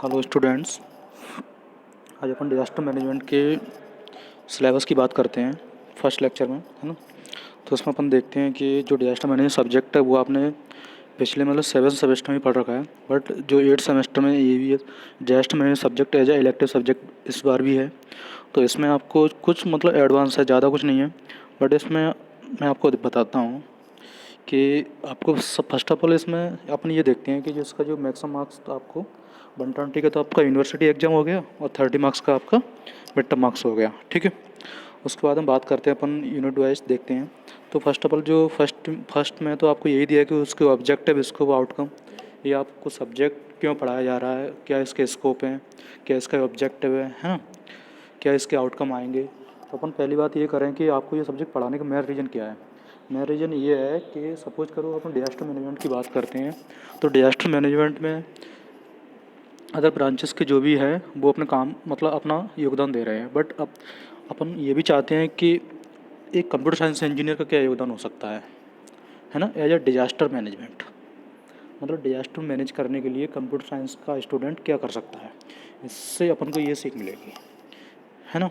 Hello students, आज अपन disaster management के syllabus की बात करते हैं फर्स्ट लेक्चर में, है ना। तो उसमें अपन देखते हैं कि जो डिजास्टर मैनेजमेंट सब्जेक्ट है वो आपने पिछले मतलब 7 सेमेस्टर में पढ़ रखा है, बट जो 8 सेमेस्टर में ये भी है disaster management subject as a elective subject इस बार भी है। तो इसमें आपको कुछ मतलब एडवांस है, ज़्यादा कुछ नहीं है, बट इसमें मैं आपको बताता हूँ कि आपको फर्स्ट ऑफ ऑल इसमें अपन ये देखते हैं कि जो इसका जो मैक्सिमम मार्क्स तो आपको 120 का तो आपका यूनिवर्सिटी एग्जाम हो गया और 30 मार्क्स का आपका मिड टर्म मार्क्स हो गया, ठीक है। उसके बाद हम बात करते हैं, अपन यूनिट वाइज देखते हैं। तो फर्स्ट ऑफ ऑल जो फर्स्ट में तो आपको यही दिया है कि उसके ऑब्जेक्टिव, स्कोप, आउटकम, ये आपको सब्जेक्ट क्यों पढ़ाया जा रहा है, क्या इसके स्कोप हैं, क्या इसका ऑब्जेक्टिव है ना, क्या इसके आउटकम आएंगे। तो अपन पहली बात ये करें कि आपको ये सब्जेक्ट पढ़ाने का मेन रीज़न क्या है। मेन रीज़न ये है कि सपोज करो अपन डिजास्टर मैनेजमेंट की बात करते हैं, तो डिजास्टर मैनेजमेंट में अदर ब्रांचेस के जो भी है वो अपने काम मतलब अपना योगदान दे रहे हैं, बट अब अपन ये भी चाहते हैं कि एक कंप्यूटर साइंस इंजीनियर का क्या योगदान हो सकता है ना, एज अ डिजास्टर मैनेजमेंट। मतलब डिजास्टर मैनेज करने के लिए कंप्यूटर साइंस का स्टूडेंट क्या कर सकता है, इससे अपन को ये सीख मिलेगी, है ना।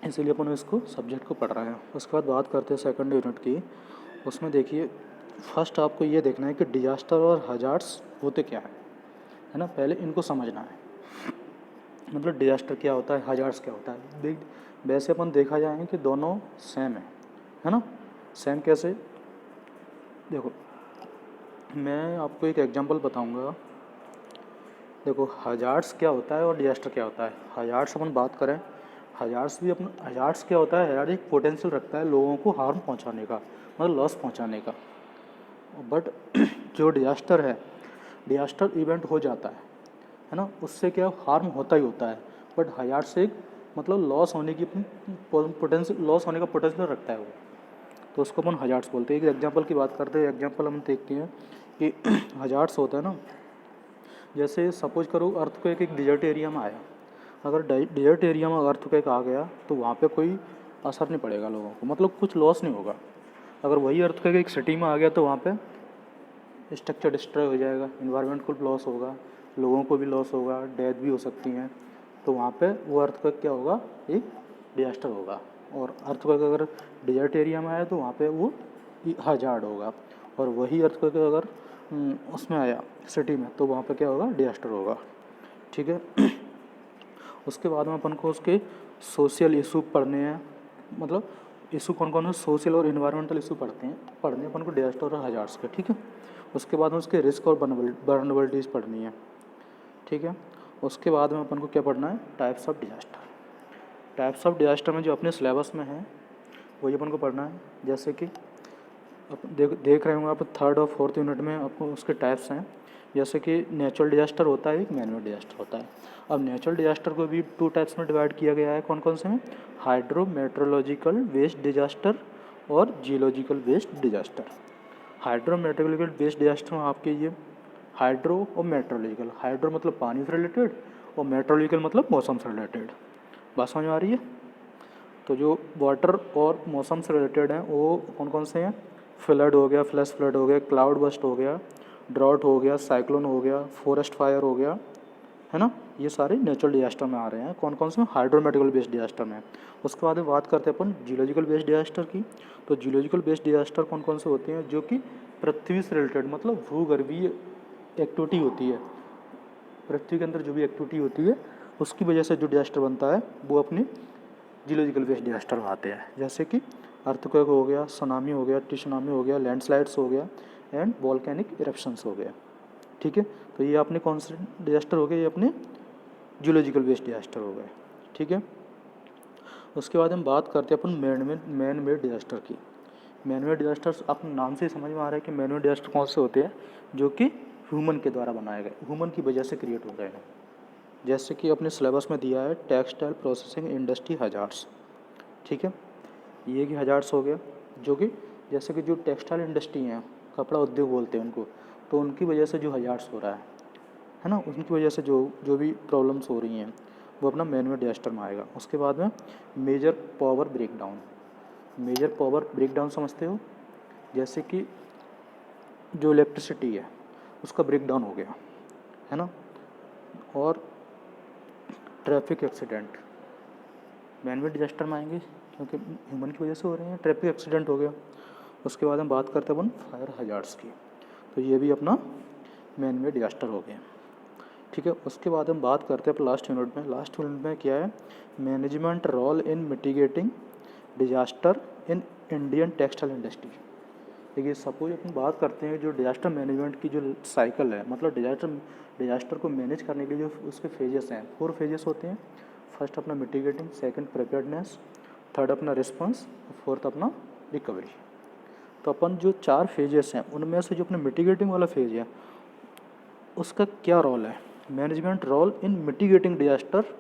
इसीलिए अपन इसको सब्जेक्ट को पढ़ रहे हैं। उसके बाद बात करते हैं सेकंड यूनिट की। उसमें देखिए, फर्स्ट आपको ये देखना है कि डिजास्टर और हजार्ड्स होते क्या है ना, पहले इनको समझना है। मतलब डिजास्टर क्या होता है, हजार्ड्स क्या होता है। वैसे अपन देखा जाए कि दोनों सेम है ना। सेम कैसे, देखो मैं आपको एक एग्जांपल बताऊंगा। देखो हजार्ड्स क्या होता है और डिजास्टर क्या होता है। हजार्ड्स अपन बात करें, हजार्ड्स भी अपन, हजार्ड्स क्या होता है, हजार्ड एक पोटेंशियल रखता है लोगों को हार्म पहुंचाने का, मतलब लॉस पहुंचाने का। बट जो डिजास्टर है, डिजास्टर इवेंट हो जाता है ना, उससे क्या हार्म होता ही होता है, बट हजार्ड से एक मतलब लॉस होने की पोटेंशियल, लॉस होने का पोटेंशियल रखता है वो, तो उसको अपन हजार्ड्स बोलते हैं। एक एग्जांपल की बात करते हैं, एग्जांपल हम देखते हैं कि हजार्ड्स होता है ना, जैसे सपोज करो अर्थक्वेक एक डिजर्ट एरिया में आया। अगर डिजर्ट एरिया में अर्थक्वेक आ गया तो वहाँ पे कोई असर नहीं पड़ेगा लोगों को, मतलब कुछ लॉस नहीं होगा। अगर वही अर्थक्वेक एक सिटी में आ गया तो वहाँ पे स्ट्रक्चर डिस्ट्रॉय हो जाएगा, इन्वायरमेंट को लॉस होगा, लोगों को भी लॉस होगा, डेथ भी हो सकती हैं। तो वहाँ पे वो अर्थक्वेक क्या होगा, एक डिजास्टर होगा। और अर्थक्वेक अगर डिजर्ट एरिया में आया तो वहाँ पे वो हजार्ड होगा। और वही अर्थक्वेक अगर उसमें आया सिटी में तो वहाँ पे क्या होगा, डिजास्टर होगा, ठीक है। उसके बाद में अपन को उसके सोशल इशू पढ़ने हैं, मतलब इशू कौन कौन है, सोशल और इन्वायरमेंटल इशू पढ़ने अपन को डिजास्टर और हजार्ड्स के, ठीक है। उसके बाद में उसके रिस्क और वल्नरेबिलिटीज़ पढ़नी है, ठीक है। उसके बाद में अपन को क्या पढ़ना है, types of disaster. Types of disaster में जो अपने सिलेबस में है वही अपन को पढ़ना है। जैसे कि अपन देख रहे होंगे आप थर्ड और फोर्थ यूनिट में आपको उसके टाइप्स हैं। जैसे कि नेचुरल डिजास्टर होता है, एक मैनुअल डिजास्टर होता है। अब नेचुरल डिजास्टर को भी 2 टाइप्स में डिवाइड किया गया है, कौन कौन से हैं, हाइड्रोमेट्रोलॉजिकल बेस्ड डिजास्टर और geological based disaster. Hydrometeorological based disaster में आपके ये हाइड्रो और मेट्रोलॉजिकल, हाइड्रो मतलब पानी से रिलेटेड और मेट्रोलॉजिकल मतलब मौसम से रिलेटेड। बात समझ में आ रही है। तो जो वाटर और मौसम से रिलेटेड हैं वो कौन कौन से हैं, फ्लड हो गया, फ्लैश फ्लड हो गया, क्लाउड बस्ट हो गया, ड्रॉट हो गया, साइक्लोन हो गया, फॉरेस्ट फायर हो गया, है ना। ये सारे नेचुरल डिजास्टर में आ रहे हैं, कौन कौन से, हाइड्रोमेटिकल बेस्ड डिजास्टर में। उसके बाद में बात करते हैं अपन जियोलॉजिकल बेस्ड डिजास्टर की। तो जियोलॉजिकल बेस्ड डिजास्टर कौन कौन से होते हैं, जो कि पृथ्वी से रिलेटेड, मतलब भूगर्भीय एक्टिविटी होती है, पृथ्वी के अंदर जो भी एक्टिविटी होती है उसकी वजह से जो डिजास्टर बनता है वो अपने जियोलॉजिकल बेस्ड डिजास्टर में आते हैं। जैसे कि अर्थक्वेक हो गया, सुनामी हो गया, टिसुनामी हो गया, लैंडस्लाइड्स हो गया एंड वॉल्केनिक इरप्शंस हो गया, ठीक है। तो ये अपने कौन से डिजास्टर हो गए, ये अपने जियोलॉजिकल बेस्ड डिजास्टर हो गए, ठीक है। उसके बाद हम बात करते हैं अपन मैन मेड डिजास्टर की। मैन मेड डिजास्टर्स अपने नाम से ही समझ में आ रहा है कि मैन मेड डिजास्टर कौन से होते हैं, जो कि ह्यूमन के द्वारा बनाए गए, ह्यूमन की वजह से क्रिएट हो गए हैं। जैसे कि अपने सिलेबस में दिया है टेक्सटाइल प्रोसेसिंग इंडस्ट्री हजार्ड्स, ठीक है। ये कि हजार्ड्स हो गया, जो कि जैसे कि जो टेक्सटाइल इंडस्ट्री है, कपड़ा उद्योग बोलते हैं उनको, तो उनकी वजह से जो हजार्ड्स हो रहा है ना, उनकी वजह से जो जो भी प्रॉब्लम्स हो रही हैं वो अपना मैनुअल डिजास्टर में आएगा। उसके बाद में major power breakdown. Major power breakdown समझते हो, जैसे कि जो इलेक्ट्रिसिटी है उसका ब्रेकडाउन हो गया, है ना। और traffic accident man made disaster में आएंगे क्योंकि ह्यूमन की वजह से हो रहे हैं। ट्रैफिक एक्सीडेंट हो गया। उसके बाद हम बात करते हैं अपन फायर हजार्ड्स की, तो ये भी अपना मैन मेड डिजास्टर हो गया। ठीक है, उसके बाद हम बात करते हैं लास्ट यूनिट में। लास्ट यूनिट में क्या है, management role in mitigating disaster in Indian textile industry. देखिए सपोज अपन बात करते हैं जो डिजास्टर मैनेजमेंट की जो साइकिल है, मतलब डिजास्टर को मैनेज करने के लिए जो उसके फेजेस हैं, 4 फेजेस होते हैं। फर्स्ट अपना मिटिगेटिंग, सेकंड प्रिपेयर्डनेस, थर्ड अपना रिस्पांस, फोर्थ अपना रिकवरी। तो अपन जो 4 फेजेस हैं उनमें से जो अपना मिटिगेटिंग वाला फेज है उसका क्या रोल है, management role in mitigating disaster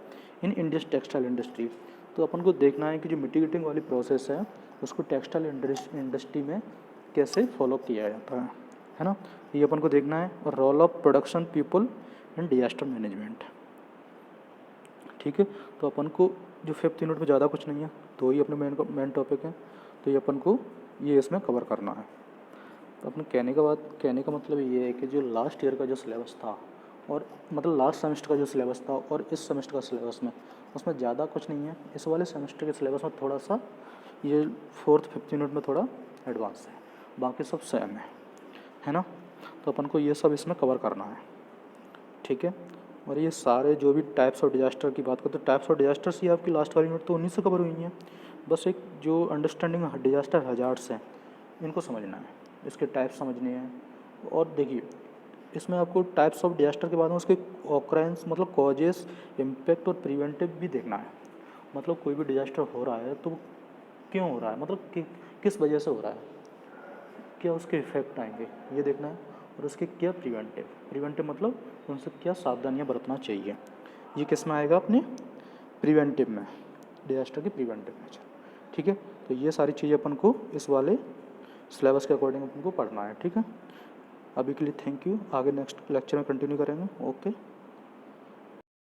in Indian textile industry. तो अपन को देखना है कि जो मिटिगेटिंग वाली प्रोसेस है उसको टेक्सटाइल इंडस्ट्री में कैसे फॉलो किया जाता है ना, ये अपन को देखना है। और role of production people in disaster management. ठीक है, तो अपन को जो 5th यूनिट में ज़्यादा कुछ नहीं है, तो ही अपने मेन टॉपिक है, तो ये अपन को ये इसमें कवर करना है। तो अपने कहने का मतलब ये है कि जो लास्ट ईयर का जो सिलेबस था और मतलब लास्ट सेमेस्टर का जो सिलेबस था और इस सेमेस्टर का सिलेबस में उसमें ज़्यादा कुछ नहीं है। इस वाले सेमेस्टर के सिलेबस में थोड़ा सा ये 4th 5th यूनिट में थोड़ा एडवांस है, बाकी सब सेम है ना। तो अपन को ये सब इसमें कवर करना है। ठीक है, और ये सारे जो भी टाइप्स ऑफ डिजास्टर की बात करते हैं, टाइप्स ऑफ डिजास्टर्स ही आपकी लास्ट वाली यूनिट तो उन्हीं से कवर हुई हैं। बस एक जो अंडरस्टैंडिंग डिजास्टर हजार्ड्स हैं इनको समझना है, इसके टाइप्स समझने हैं। और देखिए इसमें आपको टाइप्स ऑफ डिजास्टर के बाद में उसके ऑकरेंस मतलब कॉजेस, इम्पैक्ट और प्रिवेंटिव भी देखना है। मतलब कोई भी डिजास्टर हो रहा है तो क्यों हो रहा है, मतलब किस वजह से हो रहा है, क्या उसके इफेक्ट आएंगे ये देखना है। और उसके क्या प्रिवेंटिव मतलब उनसे क्या सावधानियां बरतना चाहिए, ये किस में आएगा अपने प्रिवेंटिव में, डिजास्टर के प्रिवेंटिव में। ठीक है, तो ये सारी चीज़ें अपन को इस वाले सिलेबस के अकॉर्डिंग अपन को पढ़ना है। ठीक है, अभी के लिए थैंक यू, आगे नेक्स्ट लेक्चर में कंटिन्यू करेंगे। ओके।